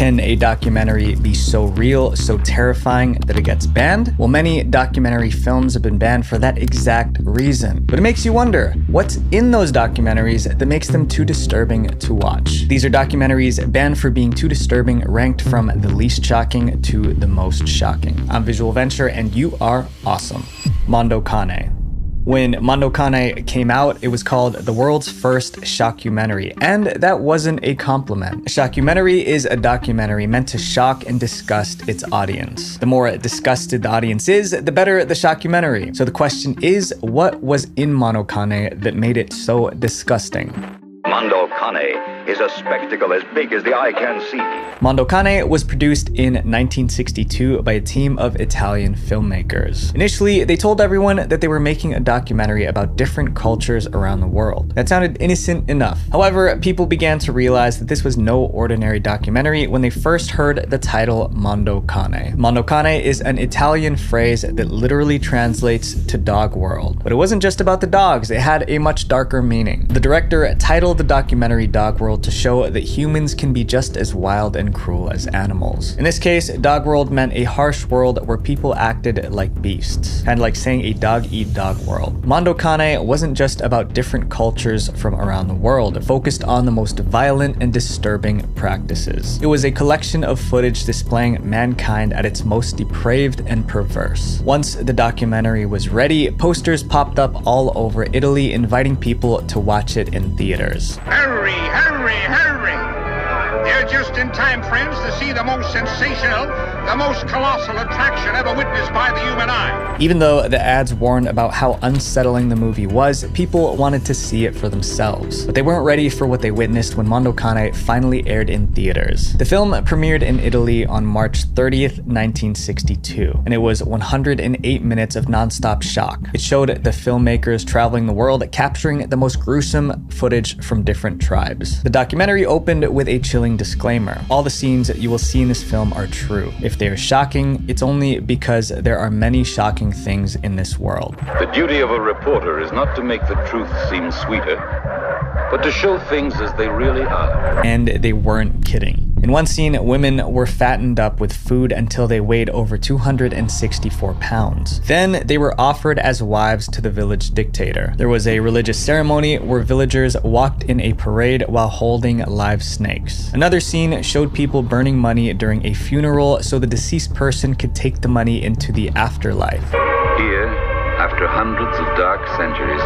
Can a documentary be so real, so terrifying that it gets banned? Well, many documentary films have been banned for that exact reason. But it makes you wonder, what's in those documentaries that makes them too disturbing to watch? These are documentaries banned for being too disturbing, ranked from the least shocking to the most shocking. I'm Visual Venture, and you are awesome. Mondo Cane. When Mondo Cane came out, it was called the world's first shockumentary, and that wasn't a compliment. A shockumentary is a documentary meant to shock and disgust its audience. The more disgusted the audience is, the better the shockumentary. So the question is, what was in Mondo Cane that made it so disgusting? Mondo Cane is a spectacle as big as the eye can see. Mondo Cane was produced in 1962 by a team of Italian filmmakers. Initially, they told everyone that they were making a documentary about different cultures around the world. That sounded innocent enough. However, people began to realize that this was no ordinary documentary when they first heard the title Mondo Cane. Mondo Cane is an Italian phrase that literally translates to dog world. But it wasn't just about the dogs, it had a much darker meaning. The director titled the documentary Dog World to show that humans can be just as wild and cruel as animals. In this case, Dog World meant a harsh world where people acted like beasts, kind of like saying a dog-eat-dog world. Mondo Cane wasn't just about different cultures from around the world, it focused on the most violent and disturbing practices. It was a collection of footage displaying mankind at its most depraved and perverse. Once the documentary was ready, posters popped up all over Italy inviting people to watch it in theaters. Hurry, hurry, hurry! They're just in time, friends, to see the most sensational, the most colossal attraction ever witnessed by the human eye. Even though the ads warned about how unsettling the movie was, people wanted to see it for themselves. But they weren't ready for what they witnessed when Mondo Cane finally aired in theaters. The film premiered in Italy on March 30th, 1962, and it was 108 minutes of nonstop shock. It showed the filmmakers traveling the world, capturing the most gruesome footage from different tribes. The documentary opened with a chilling disclaimer. All the scenes you will see in this film are true. If they are shocking, it's only because there are many shocking things in this world. The duty of a reporter is not to make the truth seem sweeter, but to show things as they really are. And they weren't kidding. In one scene, women were fattened up with food until they weighed over 264 pounds. Then they were offered as wives to the village dictator. There was a religious ceremony where villagers walked in a parade while holding live snakes. Another scene showed people burning money during a funeral so the deceased person could take the money into the afterlife. Here, after hundreds of dark centuries,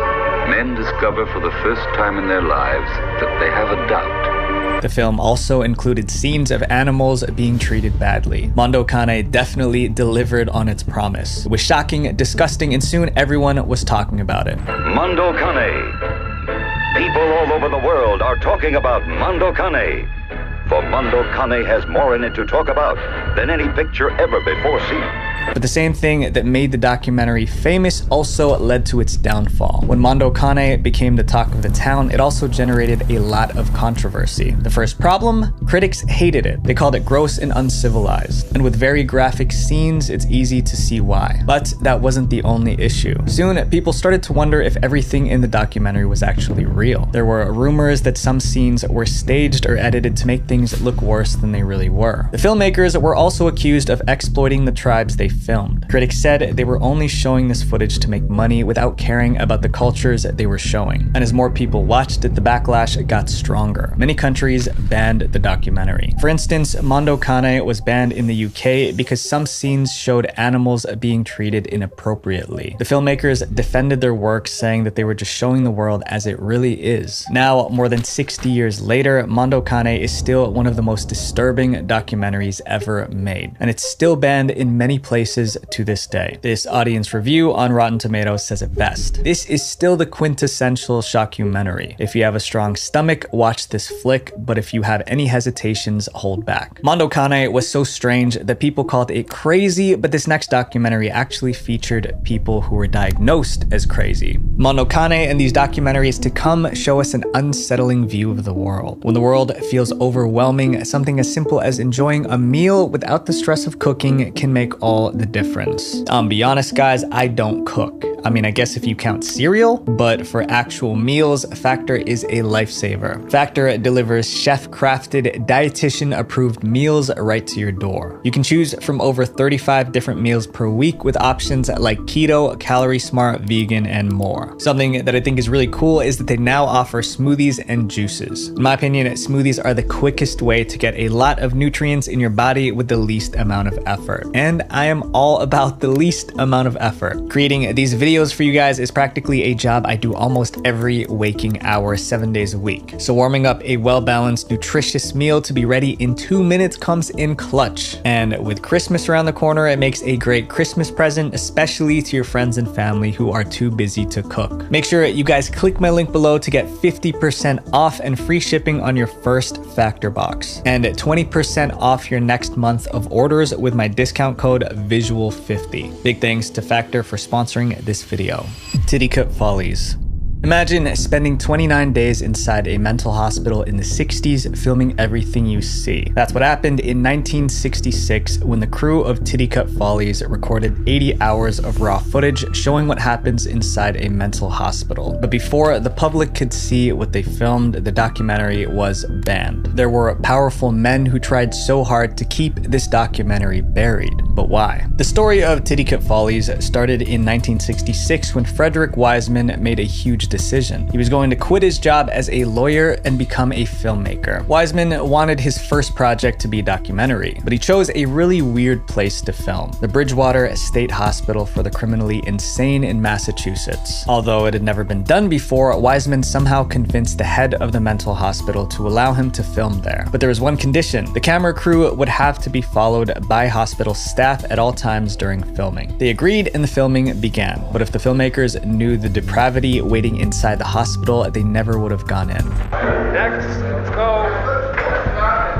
men discover for the first time in their lives that they have a doubt. The film also included scenes of animals being treated badly. Mondo Cane definitely delivered on its promise. It was shocking, disgusting, and soon everyone was talking about it. Mondo Cane. People all over the world are talking about Mondo Cane. For Mondo Cane has more in it to talk about than any picture ever before seen. But the same thing that made the documentary famous also led to its downfall. When Mondo Cane became the talk of the town, it also generated a lot of controversy. The first problem? Critics hated it. They called it gross and uncivilized. And with very graphic scenes, it's easy to see why. But that wasn't the only issue. Soon, people started to wonder if everything in the documentary was actually real. There were rumors that some scenes were staged or edited to make things look worse than they really were. The filmmakers were also accused of exploiting the tribes they filmed. Critics said they were only showing this footage to make money without caring about the cultures they were showing. And as more people watched it, the backlash got stronger. Many countries banned the documentary. For instance, Mondo Cane was banned in the UK because some scenes showed animals being treated inappropriately. The filmmakers defended their work, saying that they were just showing the world as it really is. Now, more than 60 years later, Mondo Cane is still one of the most disturbing documentaries ever made, and it's still banned in many places to this day. This audience review on Rotten Tomatoes says it best. This is still the quintessential shockumentary. If you have a strong stomach, watch this flick, but if you have any hesitations, hold back. Mondo Cane was so strange that people called it crazy, but this next documentary actually featured people who were diagnosed as crazy. Mondo Cane and these documentaries to come show us an unsettling view of the world. When the world feels overwhelming, something as simple as enjoying a meal without the stress of cooking can make all the difference. Be honest, guys, I don't cook. I mean, I guess if you count cereal, but for actual meals, Factor is a lifesaver. Factor delivers chef-crafted, dietitian-approved meals right to your door. You can choose from over 35 different meals per week with options like keto, calorie smart, vegan, and more. Something that I think is really cool is that they now offer smoothies and juices. In my opinion, smoothies are the quickest way to get a lot of nutrients in your body with the least amount of effort. And I am all about the least amount of effort. Creating these videos for you guys is practically a job I do almost every waking hour, 7 days a week. So warming up a well-balanced, nutritious meal to be ready in 2 minutes comes in clutch. And with Christmas around the corner, it makes a great Christmas present, especially to your friends and family who are too busy to cook. Make sure you guys click my link below to get 50% off and free shipping on your first Factor box, and 20% off your next month of orders with my discount code VISUAL50. Big thanks to Factor for sponsoring this video. Titicut Follies. Imagine spending 29 days inside a mental hospital in the 60s filming everything you see. That's what happened in 1966 when the crew of Titicut Follies recorded 80 hours of raw footage showing what happens inside a mental hospital. But before the public could see what they filmed, the documentary was banned. There were powerful men who tried so hard to keep this documentary buried. But why? The story of Titicut Follies started in 1966 when Frederick Wiseman made a huge decision. He was going to quit his job as a lawyer and become a filmmaker. Wiseman wanted his first project to be a documentary, but he chose a really weird place to film, the Bridgewater State Hospital for the Criminally Insane in Massachusetts. Although it had never been done before, Wiseman somehow convinced the head of the mental hospital to allow him to film there. But there was one condition: the camera crew would have to be followed by hospital staff at all times during filming. They agreed and the filming began, but if the filmmakers knew the depravity waiting inside the hospital, they never would have gone in. Next, let's go.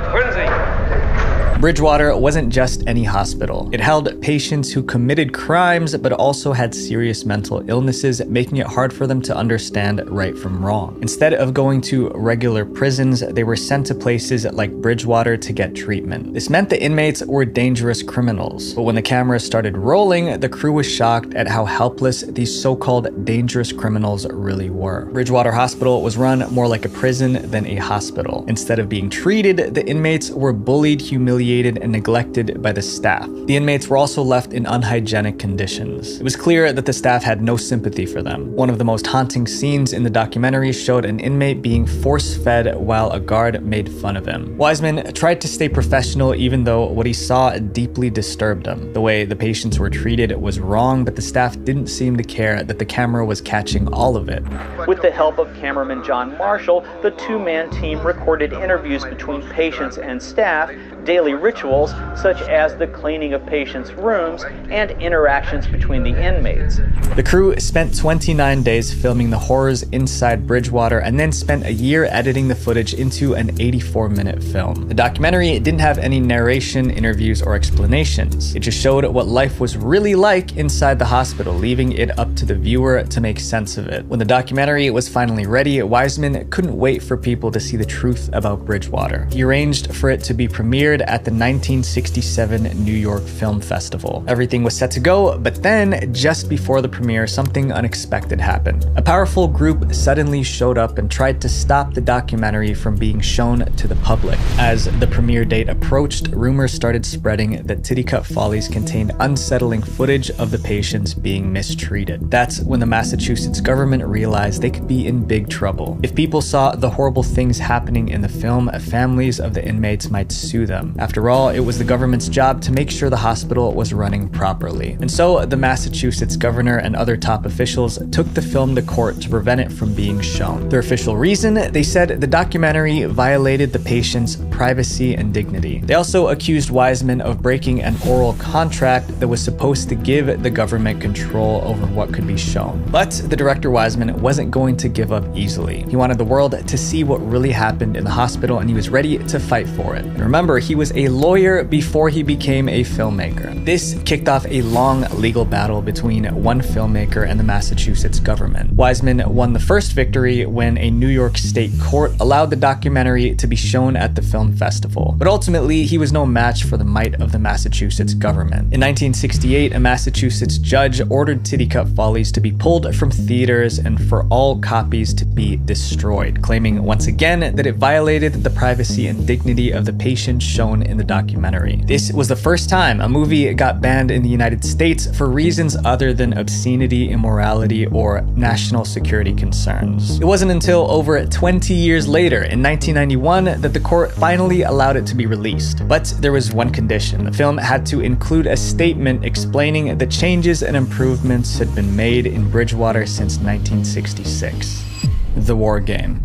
Quincy. Bridgewater wasn't just any hospital. It held patients who committed crimes but also had serious mental illnesses, making it hard for them to understand right from wrong. Instead of going to regular prisons, they were sent to places like Bridgewater to get treatment. This meant the inmates were dangerous criminals. But when the cameras started rolling, the crew was shocked at how helpless these so-called dangerous criminals really were. Bridgewater Hospital was run more like a prison than a hospital. Instead of being treated, the inmates were bullied, humiliated, and neglected by the staff. The inmates were also left in unhygienic conditions. It was clear that the staff had no sympathy for them. One of the most haunting scenes in the documentary showed an inmate being force-fed while a guard made fun of him. Wiseman tried to stay professional even though what he saw deeply disturbed him. The way the patients were treated was wrong, but the staff didn't seem to care that the camera was catching all of it. With the help of cameraman John Marshall, the two-man team recorded interviews between patients and staff, daily rituals such as the cleaning of patients' rooms, and interactions between the inmates. The crew spent 29 days filming the horrors inside Bridgewater and then spent a year editing the footage into an 84-minute film. The documentary didn't have any narration, interviews, or explanations. It just showed what life was really like inside the hospital, leaving it up to the viewer to make sense of it. When the documentary was finally ready, Wiseman couldn't wait for people to see the truth about Bridgewater. He arranged for it to be premiered at the 1967 New York Film Festival. Everything was set to go, but then, just before the premiere, something unexpected happened. A powerful group suddenly showed up and tried to stop the documentary from being shown to the public. As the premiere date approached, rumors started spreading that Titicut Follies contained unsettling footage of the patients being mistreated. That's when the Massachusetts government realized they could be in big trouble. If people saw the horrible things happening in the film, families of the inmates might sue them. After all, it was the government's job to make sure the hospital was running properly. And so the Massachusetts governor and other top officials took the film to court to prevent it from being shown. Their official reason? They said the documentary violated the patient's privacy and dignity. They also accused Wiseman of breaking an oral contract that was supposed to give the government control over what could be shown. But the director Wiseman wasn't going to give up easily. He wanted the world to see what really happened in the hospital, and he was ready to fight for it. And remember, he was a a lawyer before he became a filmmaker. This kicked off a long legal battle between one filmmaker and the Massachusetts government. Wiseman won the first victory when a New York state court allowed the documentary to be shown at the film festival. But ultimately, he was no match for the might of the Massachusetts government. In 1968, a Massachusetts judge ordered Titicut Follies to be pulled from theaters and for all copies to be destroyed, claiming once again that it violated the privacy and dignity of the patients shown in the documentary. This was the first time a movie got banned in the United States for reasons other than obscenity, immorality, or national security concerns. It wasn't until over 20 years later, in 1991, that the court finally allowed it to be released. But there was one condition. The film had to include a statement explaining the changes and improvements had been made in Bridgewater since 1966. The War Game.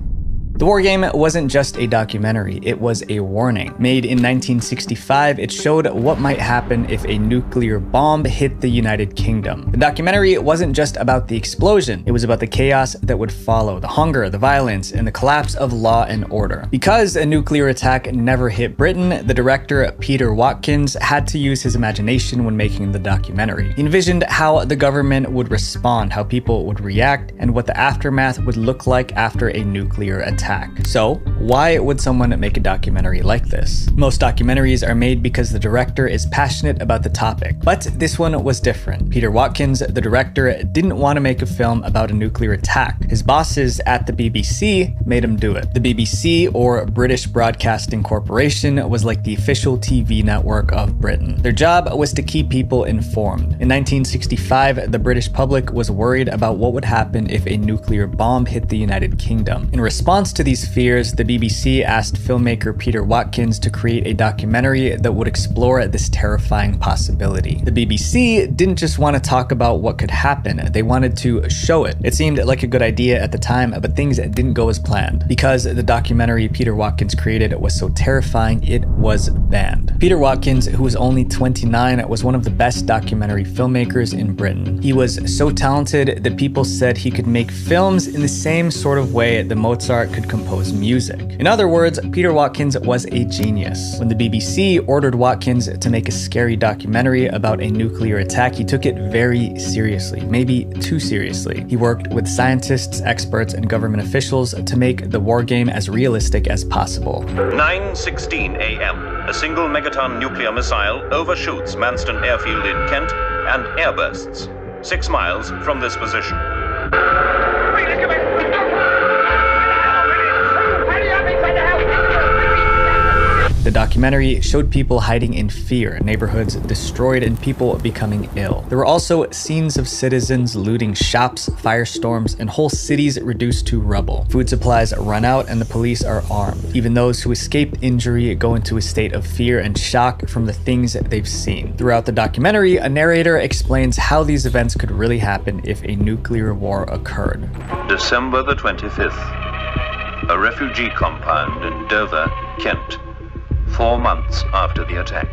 The War Game wasn't just a documentary, it was a warning. Made in 1965, it showed what might happen if a nuclear bomb hit the United Kingdom. The documentary wasn't just about the explosion, it was about the chaos that would follow, the hunger, the violence, and the collapse of law and order. Because a nuclear attack never hit Britain, the director Peter Watkins had to use his imagination when making the documentary. He envisioned how the government would respond, how people would react, and what the aftermath would look like after a nuclear attack. So, why would someone make a documentary like this? Most documentaries are made because the director is passionate about the topic, but this one was different. Peter Watkins, the director, didn't want to make a film about a nuclear attack. His bosses at the BBC made him do it. The BBC, or British Broadcasting Corporation, was like the official TV network of Britain. Their job was to keep people informed. In 1965, the British public was worried about what would happen if a nuclear bomb hit the United Kingdom. In response to these fears, the BBC asked filmmaker Peter Watkins to create a documentary that would explore this terrifying possibility. The BBC didn't just want to talk about what could happen, they wanted to show it. It seemed like a good idea at the time, but things didn't go as planned. Because the documentary Peter Watkins created was so terrifying, it was banned. Peter Watkins, who was only 29, was one of the best documentary filmmakers in Britain. He was so talented that people said he could make films in the same sort of way that Mozart could compose music. In other words, Peter Watkins was a genius. When the BBC ordered Watkins to make a scary documentary about a nuclear attack, he took it very seriously, maybe too seriously. He worked with scientists, experts, and government officials to make the war game as realistic as possible. 9:16 a.m. A single megaton nuclear missile overshoots Manston Airfield in Kent and airbursts 6 miles from this position. The documentary showed people hiding in fear, neighborhoods destroyed, and people becoming ill. There were also scenes of citizens looting shops, firestorms, and whole cities reduced to rubble. Food supplies run out and the police are armed. Even those who escaped injury go into a state of fear and shock from the things they've seen. Throughout the documentary, a narrator explains how these events could really happen if a nuclear war occurred. December the 25th. A refugee compound in Dover, Kent. 4 months after the attack.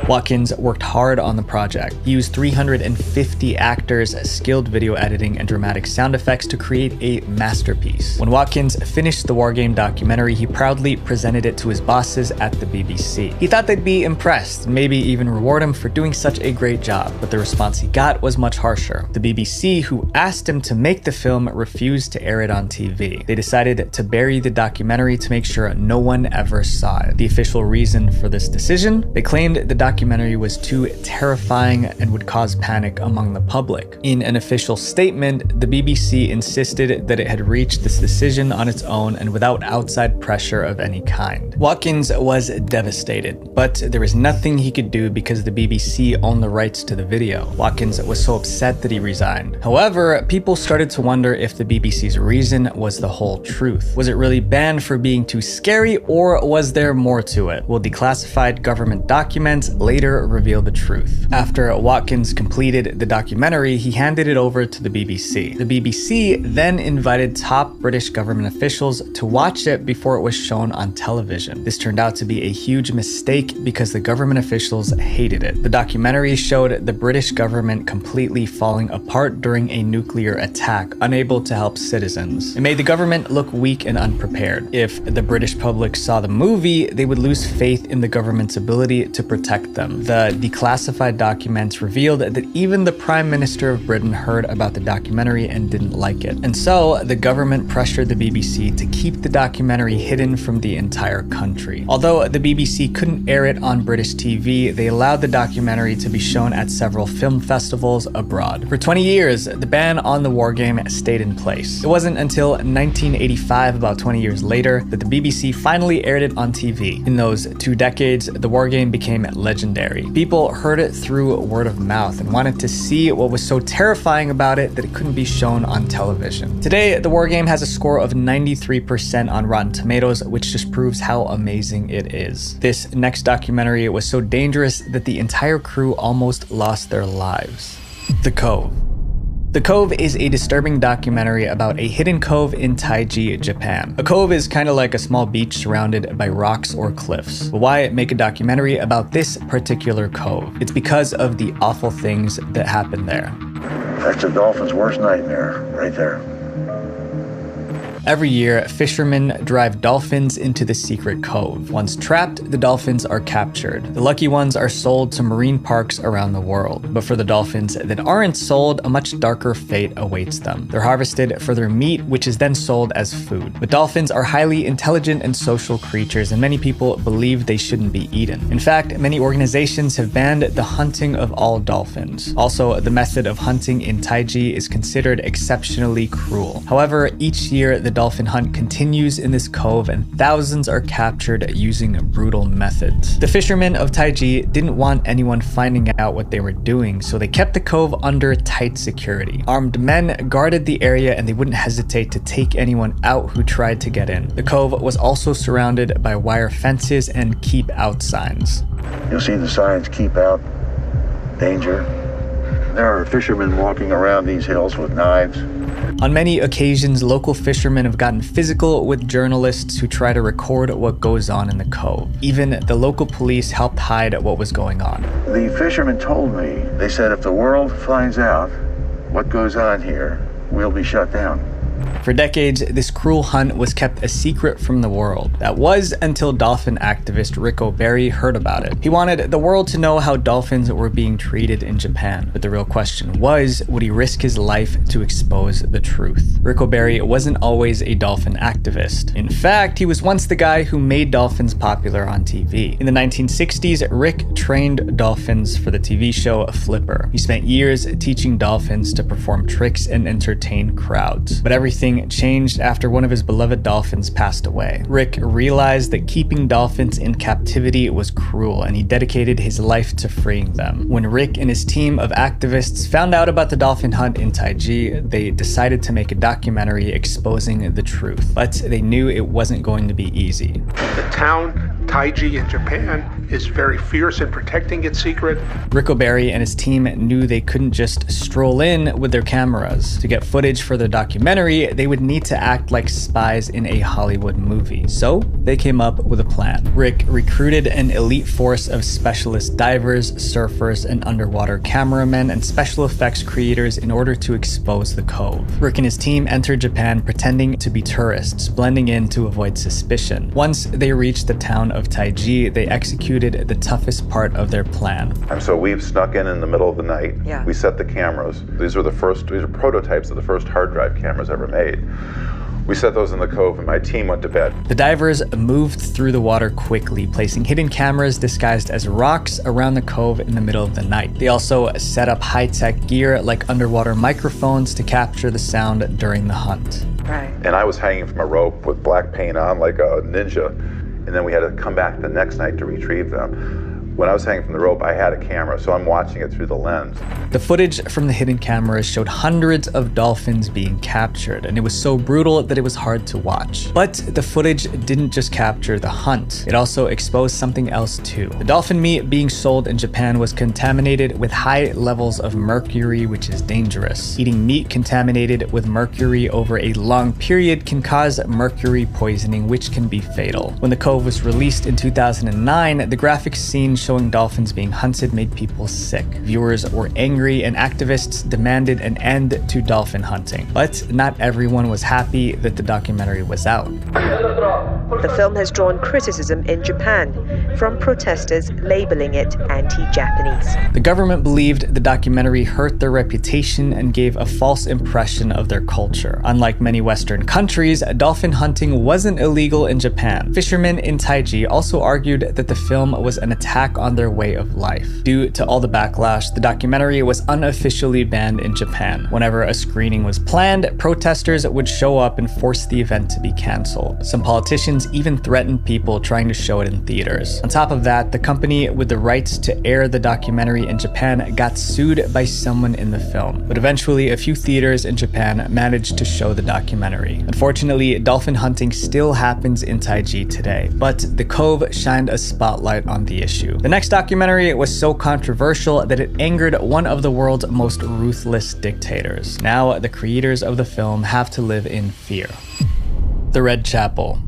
Watkins worked hard on the project. He used 350 actors, skilled video editing, and dramatic sound effects to create a masterpiece. When Watkins finished the War Game documentary, he proudly presented it to his bosses at the BBC. He thought they'd be impressed, and maybe even reward him for doing such a great job, but the response he got was much harsher. The BBC, who asked him to make the film, refused to air it on TV. They decided to bury the documentary to make sure no one ever saw it. The official reason for this decision? They claimed the documentary was too terrifying and would cause panic among the public. In an official statement, the BBC insisted that it had reached this decision on its own and without outside pressure of any kind. Watkins was devastated, but there was nothing he could do because the BBC owned the rights to the video. Watkins was so upset that he resigned. However, people started to wonder if the BBC's reason was the whole truth. Was it really banned for being too scary, or was there more to it? Will declassified government documents later revealed the truth. After Watkins completed the documentary, he handed it over to the BBC. The BBC then invited top British government officials to watch it before it was shown on television. This turned out to be a huge mistake because the government officials hated it. The documentary showed the British government completely falling apart during a nuclear attack, unable to help citizens. It made the government look weak and unprepared. If the British public saw the movie, they would lose faith in the government's ability to protect them. The declassified documents revealed that even the Prime Minister of Britain heard about the documentary and didn't like it. And so, the government pressured the BBC to keep the documentary hidden from the entire country. Although the BBC couldn't air it on British TV, they allowed the documentary to be shown at several film festivals abroad. For 20 years, the ban on the war game stayed in place. It wasn't until 1985, about 20 years later, that the BBC finally aired it on TV. In those 2 decades, the war game became legendary. People heard it through word of mouth and wanted to see what was so terrifying about it that it couldn't be shown on television. Today, the war game has a score of 93% on Rotten Tomatoes, which just proves how amazing it is. This next documentary was so dangerous that the entire crew almost lost their lives. The Cove. The Cove is a disturbing documentary about a hidden cove in Taiji, Japan. A cove is kind of like a small beach surrounded by rocks or cliffs. But why make a documentary about this particular cove? It's because of the awful things that happen there. That's a dolphin's worst nightmare, right there. Every year, fishermen drive dolphins into the secret cove. Once trapped, the dolphins are captured. The lucky ones are sold to marine parks around the world. But for the dolphins that aren't sold, a much darker fate awaits them. They're harvested for their meat, which is then sold as food. But dolphins are highly intelligent and social creatures, and many people believe they shouldn't be eaten. In fact, many organizations have banned the hunting of all dolphins. Also, the method of hunting in Taiji is considered exceptionally cruel. However, each year, the dolphin hunt continues in this cove and thousands are captured using brutal methods. The fishermen of Taiji didn't want anyone finding out what they were doing, so they kept the cove under tight security. Armed men guarded the area and they wouldn't hesitate to take anyone out who tried to get in. The cove was also surrounded by wire fences and keep out signs. You'll see the signs, keep out, danger. There are fishermen walking around these hills with knives. On many occasions, local fishermen have gotten physical with journalists who try to record what goes on in the cove. Even the local police helped hide what was going on. The fishermen told me, they said if the world finds out what goes on here, we'll be shut down. For decades, this cruel hunt was kept a secret from the world. That was until dolphin activist Rick O'Barry heard about it. He wanted the world to know how dolphins were being treated in Japan. But the real question was, would he risk his life to expose the truth? Rick O'Barry wasn't always a dolphin activist. In fact, he was once the guy who made dolphins popular on TV. In the 1960s, Rick trained dolphins for the TV show Flipper. He spent years teaching dolphins to perform tricks and entertain crowds. But everything changed after one of his beloved dolphins passed away. Rick realized that keeping dolphins in captivity was cruel, and he dedicated his life to freeing them. When Rick and his team of activists found out about the dolphin hunt in Taiji, they decided to make a documentary exposing the truth. But they knew it wasn't going to be easy. The town, Taiji in Japan, is very fierce in protecting its secret. Rick O'Barry and his team knew they couldn't just stroll in with their cameras. To get footage for their documentary, they would need to act like spies in a Hollywood movie. So they came up with a plan. Rick recruited an elite force of specialist divers, surfers, and underwater cameramen and special effects creators in order to expose the cove. Rick and his team entered Japan pretending to be tourists, blending in to avoid suspicion. Once they reached the town of Taiji, they executed the toughest part of their plan. And so we've snuck in the middle of the night. Yeah. We set the cameras. These are prototypes of the first hard drive cameras ever made. We set those in the cove and my team went to bed. The divers moved through the water quickly, placing hidden cameras disguised as rocks around the cove in the middle of the night. They also set up high-tech gear like underwater microphones to capture the sound during the hunt. Right. And I was hanging from a rope with black paint on like a ninja. And then we had to come back the next night to retrieve them. When I was hanging from the rope, I had a camera, so I'm watching it through the lens. The footage from the hidden cameras showed hundreds of dolphins being captured, and it was so brutal that it was hard to watch. But the footage didn't just capture the hunt, it also exposed something else too. The dolphin meat being sold in Japan was contaminated with high levels of mercury, which is dangerous. Eating meat contaminated with mercury over a long period can cause mercury poisoning, which can be fatal. When The Cove was released in 2009, the graphic scene showing dolphins being hunted made people sick. Viewers were angry and activists demanded an end to dolphin hunting. But not everyone was happy that the documentary was out. The film has drawn criticism in Japan from protesters labeling it anti-Japanese. The government believed the documentary hurt their reputation and gave a false impression of their culture. Unlike many Western countries, dolphin hunting wasn't illegal in Japan. Fishermen in Taiji also argued that the film was an attack on their way of life. Due to all the backlash, the documentary was unofficially banned in Japan. Whenever a screening was planned, protesters would show up and force the event to be cancelled. Some politicians even threatened people trying to show it in theaters. On top of that, the company with the rights to air the documentary in Japan got sued by someone in the film. But eventually, a few theaters in Japan managed to show the documentary. Unfortunately, dolphin hunting still happens in Taiji today, but The Cove shined a spotlight on the issue. The next documentary was so controversial that it angered one of the world's most ruthless dictators. Now, the creators of the film have to live in fear. The Red Chapel.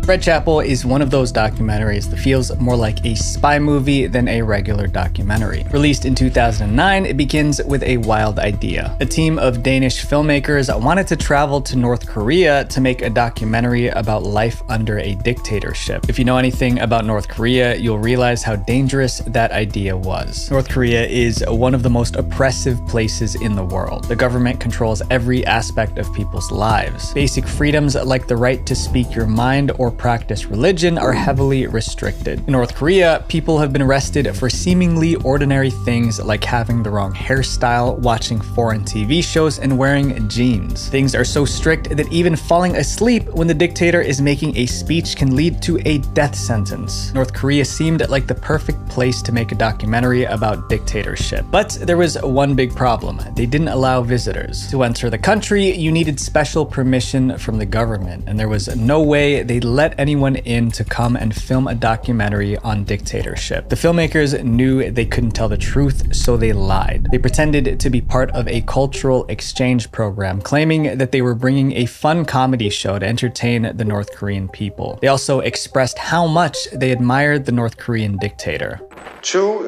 Red Chapel is one of those documentaries that feels more like a spy movie than a regular documentary. Released in 2009, it begins with a wild idea. A team of Danish filmmakers wanted to travel to North Korea to make a documentary about life under a dictatorship. If you know anything about North Korea, you'll realize how dangerous that idea was. North Korea is one of the most oppressive places in the world. The government controls every aspect of people's lives. Basic freedoms like the right to speak your mind or practice religion are heavily restricted. In North Korea, people have been arrested for seemingly ordinary things like having the wrong hairstyle, watching foreign TV shows, and wearing jeans. Things are so strict that even falling asleep when the dictator is making a speech can lead to a death sentence. North Korea seemed like the perfect place to make a documentary about dictatorship. But there was one big problem. They didn't allow visitors. To enter the country, you needed special permission from the government, and there was no way they'd let anyone in to come and film a documentary on dictatorship. The filmmakers knew they couldn't tell the truth, so they lied. They pretended to be part of a cultural exchange program, claiming that they were bringing a fun comedy show to entertain the North Korean people. They also expressed how much they admired the North Korean dictator. Two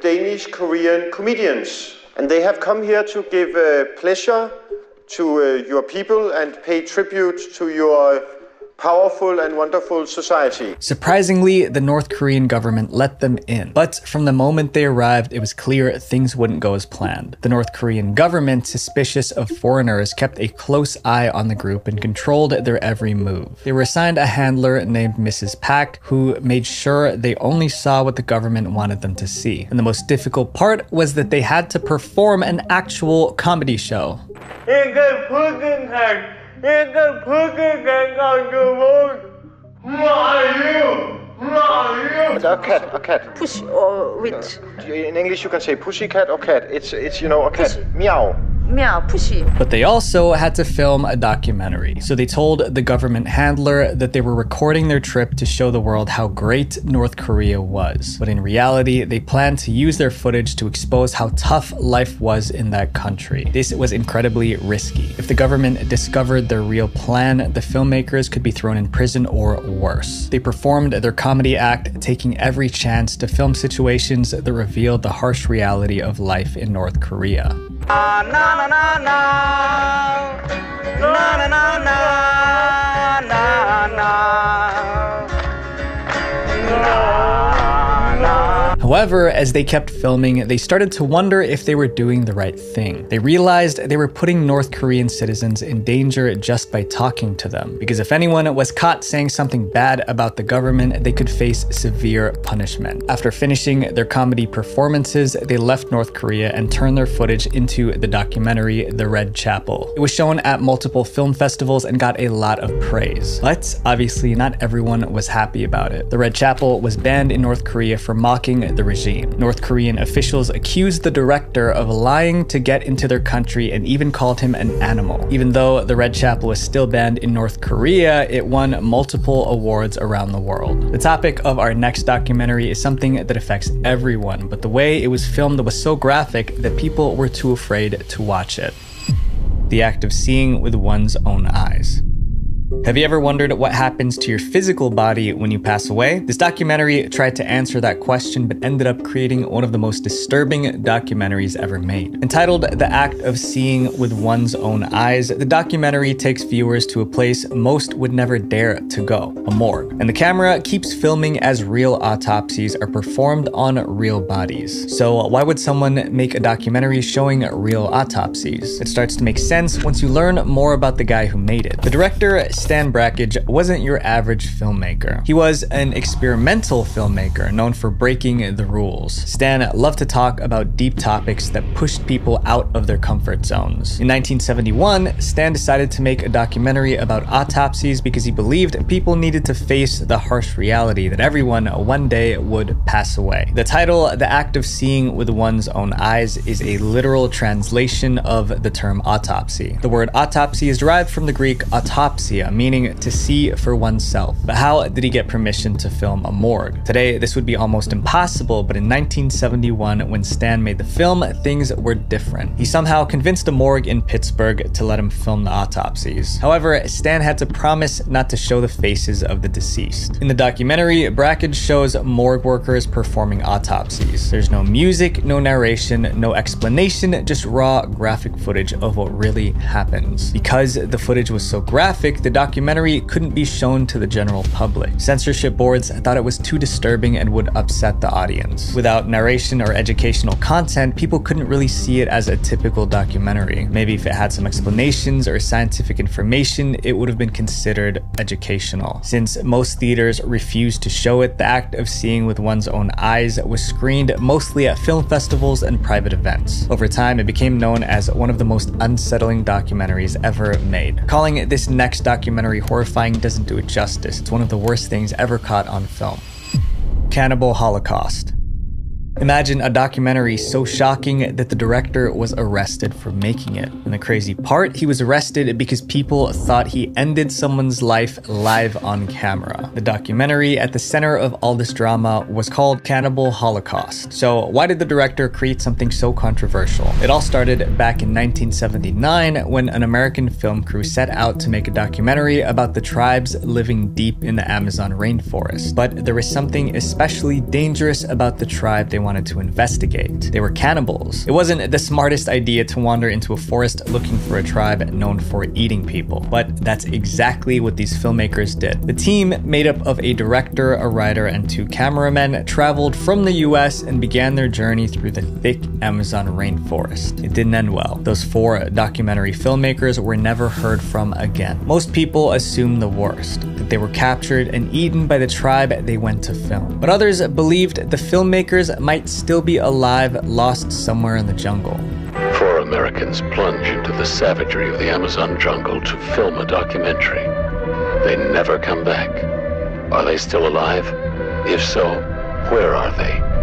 Danish Korean comedians, and they have come here to give pleasure to your people and pay tribute to your powerful and wonderful society. Surprisingly, the North Korean government let them in. But from the moment they arrived, it was clear things wouldn't go as planned. The North Korean government, suspicious of foreigners, kept a close eye on the group and controlled their every move. They were assigned a handler named Mrs. Pak, who made sure they only saw what the government wanted them to see. And the most difficult part was that they had to perform an actual comedy show. Who are you? A cat. Pussy or with... In English you can say pussycat or cat. It's you know, a cat. Pussy. Meow. Meow, pussy. But they also had to film a documentary. So they told the government handler that they were recording their trip to show the world how great North Korea was. But in reality, they planned to use their footage to expose how tough life was in that country. This was incredibly risky. If the government discovered their real plan, the filmmakers could be thrown in prison or worse. They performed their comedy act, taking every chance to film situations that revealed the harsh reality of life in North Korea. However, as they kept filming, they started to wonder if they were doing the right thing. They realized they were putting North Korean citizens in danger just by talking to them, because if anyone was caught saying something bad about the government, they could face severe punishment. After finishing their comedy performances, they left North Korea and turned their footage into the documentary The Red Chapel. It was shown at multiple film festivals and got a lot of praise. But obviously not everyone was happy about it. The Red Chapel was banned in North Korea for mocking the regime. North Korean officials accused the director of lying to get into their country and even called him an animal. Even though the Red Chapel is still banned in North Korea, it won multiple awards around the world. The topic of our next documentary is something that affects everyone, but the way it was filmed was so graphic that people were too afraid to watch it. The act of seeing with one's own eyes. Have you ever wondered what happens to your physical body when you pass away? This documentary tried to answer that question, but ended up creating one of the most disturbing documentaries ever made. Entitled The Act of Seeing with One's Own Eyes, the documentary takes viewers to a place most would never dare to go, a morgue. And the camera keeps filming as real autopsies are performed on real bodies. So why would someone make a documentary showing real autopsies? It starts to make sense once you learn more about the guy who made it. The director, Stan Brakhage, wasn't your average filmmaker. He was an experimental filmmaker known for breaking the rules. Stan loved to talk about deep topics that pushed people out of their comfort zones. In 1971, Stan decided to make a documentary about autopsies because he believed people needed to face the harsh reality that everyone one day would pass away. The title, The Act of Seeing with One's Own Eyes, is a literal translation of the term autopsy. The word autopsy is derived from the Greek autopsia, meaning to see for oneself. But how did he get permission to film a morgue? Today, this would be almost impossible, but in 1971, when Stan made the film, things were different. He somehow convinced a morgue in Pittsburgh to let him film the autopsies. However, Stan had to promise not to show the faces of the deceased. In the documentary, Brakhage shows morgue workers performing autopsies. There's no music, no narration, no explanation, just raw graphic footage of what really happens. Because the footage was so graphic, the documentary couldn't be shown to the general public. Censorship boards thought it was too disturbing and would upset the audience. Without narration or educational content, people couldn't really see it as a typical documentary. Maybe if it had some explanations or scientific information, it would have been considered educational. Since most theaters refused to show it, The Act of Seeing with One's Own Eyes was screened mostly at film festivals and private events. Over time, it became known as one of the most unsettling documentaries ever made. Calling this next documentary horrifying doesn't do it justice. It's one of the worst things ever caught on film. Cannibal Holocaust. Imagine a documentary so shocking that the director was arrested for making it. And the crazy part, he was arrested because people thought he ended someone's life live on camera. The documentary at the center of all this drama was called Cannibal Holocaust. So why did the director create something so controversial? It all started back in 1979 when an American film crew set out to make a documentary about the tribes living deep in the Amazon rainforest. But there was something especially dangerous about the tribe they wanted to investigate. They were cannibals. It wasn't the smartest idea to wander into a forest looking for a tribe known for eating people, but that's exactly what these filmmakers did. The team, made up of a director, a writer, and 2 cameramen, traveled from the US and began their journey through the thick Amazon rainforest. It didn't end well. Those 4 documentary filmmakers were never heard from again. Most people assumed the worst, that they were captured and eaten by the tribe they went to film. But others believed the filmmakers might still be alive, lost somewhere in the jungle. 4 Americans plunge into the savagery of the Amazon jungle to film a documentary. They never come back. Are they still alive? If so, where are they?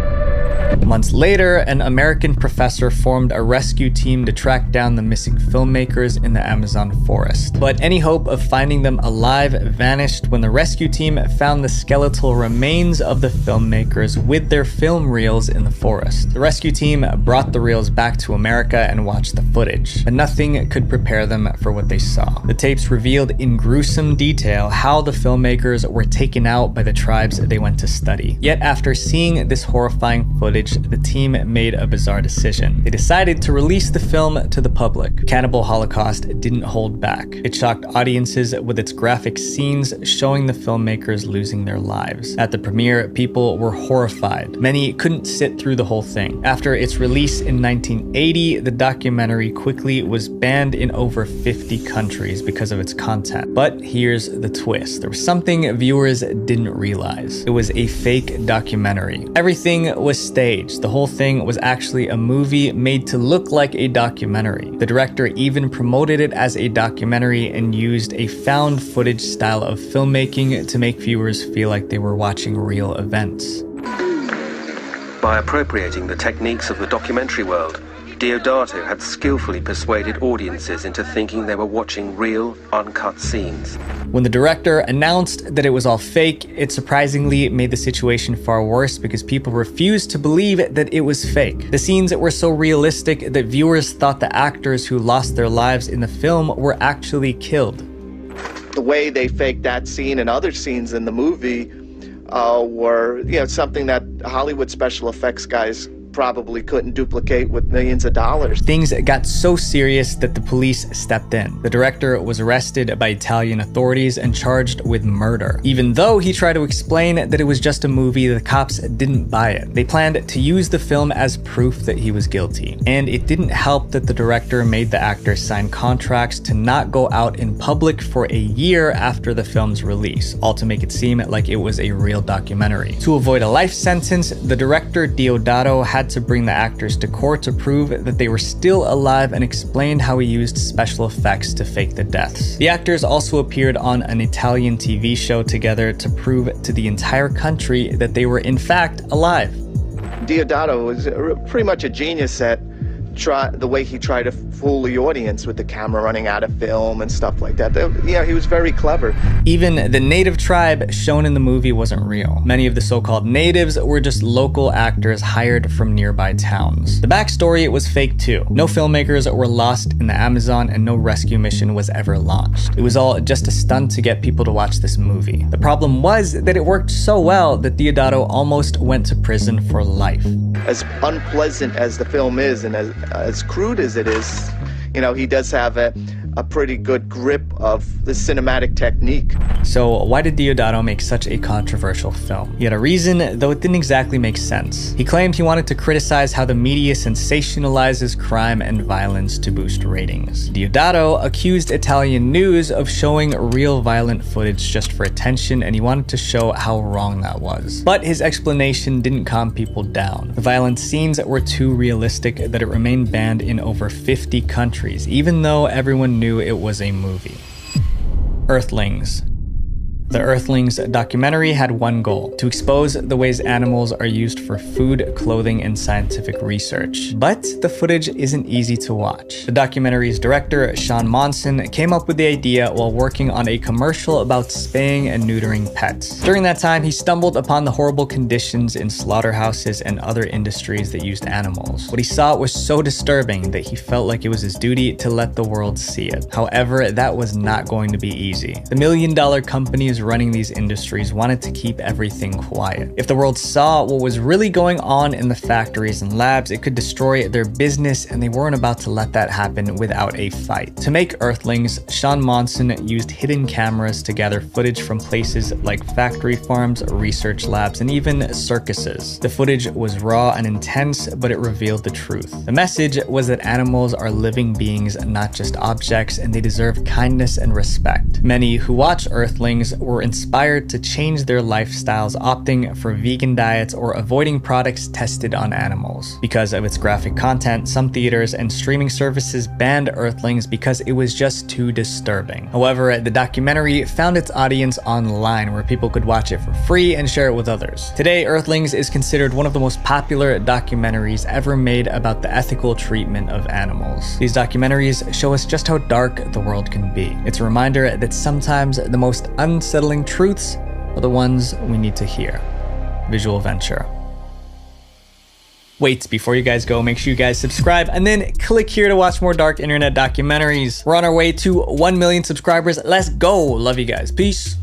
Months later, an American professor formed a rescue team to track down the missing filmmakers in the Amazon forest. But any hope of finding them alive vanished when the rescue team found the skeletal remains of the filmmakers with their film reels in the forest. The rescue team brought the reels back to America and watched the footage, but nothing could prepare them for what they saw. The tapes revealed in gruesome detail how the filmmakers were taken out by the tribes they went to study. Yet after seeing this horrifying footage, footage, the team made a bizarre decision. They decided to release the film to the public. Cannibal Holocaust didn't hold back. It shocked audiences with its graphic scenes showing the filmmakers losing their lives. At the premiere, people were horrified. Many couldn't sit through the whole thing. After its release in 1980, the documentary quickly was banned in over 50 countries because of its content. But here's the twist. There was something viewers didn't realize. It was a fake documentary. Everything was staged. The whole thing was actually a movie made to look like a documentary. The director even promoted it as a documentary and used a found footage style of filmmaking to make viewers feel like they were watching real events. By appropriating the techniques of the documentary world, Deodato had skillfully persuaded audiences into thinking they were watching real, uncut scenes. When the director announced that it was all fake, it surprisingly made the situation far worse because people refused to believe that it was fake. The scenes were so realistic that viewers thought the actors who lost their lives in the film were actually killed. The way they faked that scene and other scenes in the movie were, something that Hollywood special effects guys probably couldn't duplicate with millions of dollars. Things got so serious that the police stepped in. The director was arrested by Italian authorities and charged with murder. Even though he tried to explain that it was just a movie, the cops didn't buy it. They planned to use the film as proof that he was guilty. And it didn't help that the director made the actors sign contracts to not go out in public for a year after the film's release, all to make it seem like it was a real documentary. To avoid a life sentence, the director Deodato had to bring the actors to court to prove that they were still alive and explained how he used special effects to fake the deaths. The actors also appeared on an Italian TV show together to prove to the entire country that they were in fact alive. Deodato was pretty much a genius at the way he tried to fool the audience with the camera running out of film and stuff like that. Yeah, he was very clever. Even the native tribe shown in the movie wasn't real. Many of the so-called natives were just local actors hired from nearby towns. The backstory was fake too. No filmmakers were lost in the Amazon and no rescue mission was ever launched. It was all just a stunt to get people to watch this movie. The problem was that it worked so well that Deodato almost went to prison for life. As unpleasant as the film is and as crude as it is, he does have a pretty good grip of the cinematic technique. So why did Deodato make such a controversial film? He had a reason, though it didn't exactly make sense. He claimed he wanted to criticize how the media sensationalizes crime and violence to boost ratings. Deodato accused Italian news of showing real violent footage just for attention, and he wanted to show how wrong that was. But his explanation didn't calm people down. The violent scenes were too realistic that it remained banned in over 50 countries, even though everyone knew it was a movie. Earthlings. The Earthlings documentary had one goal: to expose the ways animals are used for food, clothing, and scientific research. But the footage isn't easy to watch. The documentary's director, Sean Monson, came up with the idea while working on a commercial about spaying and neutering pets. During that time, he stumbled upon the horrible conditions in slaughterhouses and other industries that used animals. What he saw was so disturbing that he felt like it was his duty to let the world see it. However, that was not going to be easy. The million-dollar companies running these industries wanted to keep everything quiet. If the world saw what was really going on in the factories and labs, it could destroy their business, and they weren't about to let that happen without a fight. To make Earthlings, Sean Monson used hidden cameras to gather footage from places like factory farms, research labs, and even circuses. The footage was raw and intense, but it revealed the truth. The message was that animals are living beings, not just objects, and they deserve kindness and respect. Many who watch Earthlings were inspired to change their lifestyles, opting for vegan diets or avoiding products tested on animals. Because of its graphic content, some theaters and streaming services banned Earthlings because it was just too disturbing. However, the documentary found its audience online, where people could watch it for free and share it with others. Today, Earthlings is considered one of the most popular documentaries ever made about the ethical treatment of animals. These documentaries show us just how dark the world can be. It's a reminder that sometimes the most unsettling truths are the ones we need to hear. Visual Venture. Wait, before you guys go, make sure you guys subscribe and then click here to watch more dark internet documentaries. We're on our way to 1 million subscribers. Let's go. Love you guys. Peace.